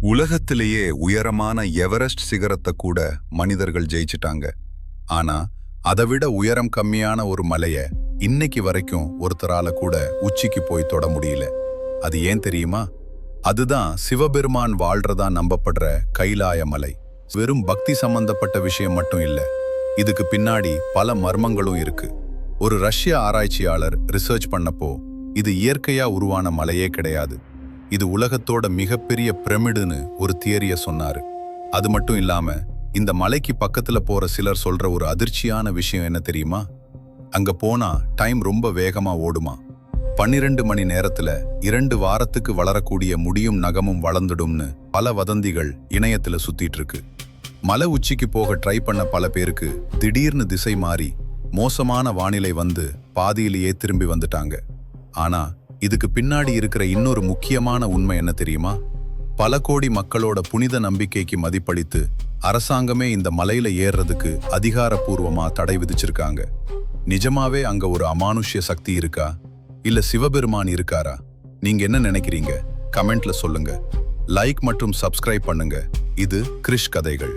உலகத்திலேயே உயரமான எவரெஸ்ட் சிகரத்தை கூட மனிதர்கள் ஜெயிச்சிட்டாங்க. ஆனா அதைவிட உயரம் கம்மியான ஒரு மலைய இன்னைக்கு வரைக்கும் ஒருத்தரால கூட உச்சிக்கு போய் தொட முடியல. அது ஏன் தெரியுமா? அதுதான் சிவபெருமான் வாழ்றதா நம்பப்படுற கைலாய மலை. வெறும் பக்தி சம்பந்தப்பட்ட விஷயம் மட்டும் இல்ல, இதுக்கு பின்னாடி பல மர்மங்களும் இருக்கு. ஒரு ரஷ்ய ஆராய்ச்சியாளர் ரிசர்ச் பண்ணப்போ இது இயற்கையா உருவான மலையே கிடையாது, இது உலகத்தோட மிகப்பெரிய பிரமிடுன்னு ஒரு தியரிய சொன்னாரு. அது மட்டும் இல்லாம இந்த மலைக்கு பக்கத்துல போற சிலர் சொல்ற ஒரு அதிர்ச்சியான விஷயம் என்ன தெரியுமா? அங்க போனா டைம் ரொம்ப வேகமா ஓடுமா. 12 மணி நேரத்துல 2 வாரத்துக்கு வளரக்கூடிய முடியும் நகமும் வளர்ந்துடும்னு பல வதந்திகள் இணையத்துல சுத்திட்டு இருக்கு. மலை உச்சிக்கு போக ட்ரை பண்ண பல பேருக்கு திடீர்னு திசை மாறி மோசமான வானிலை வந்து பாதியிலேயே திரும்பி வந்துட்டாங்க. ஆனா இதுக்கு பின்னாடி இருக்கிற இன்னொரு முக்கியமான உண்மை என்ன தெரியுமா? பல கோடி மக்களோட புனித நம்பிக்கைக்கு மதிப்பளித்து அரசாங்கமே இந்த மலையில ஏறுறதுக்கு அதிகாரப்பூர்வமா தடை விதிச்சிருக்காங்க. நிஜமாவே அங்க ஒரு அமானுஷ்ய சக்தி இருக்கா, இல்ல சிவபெருமான் இருக்காரா? நீங்க என்ன நினைக்கிறீங்க? கமெண்ட்ல சொல்லுங்க. லைக் மற்றும் சப்ஸ்கிரைப் பண்ணுங்க. இது கிரிஷ் கதைகள்.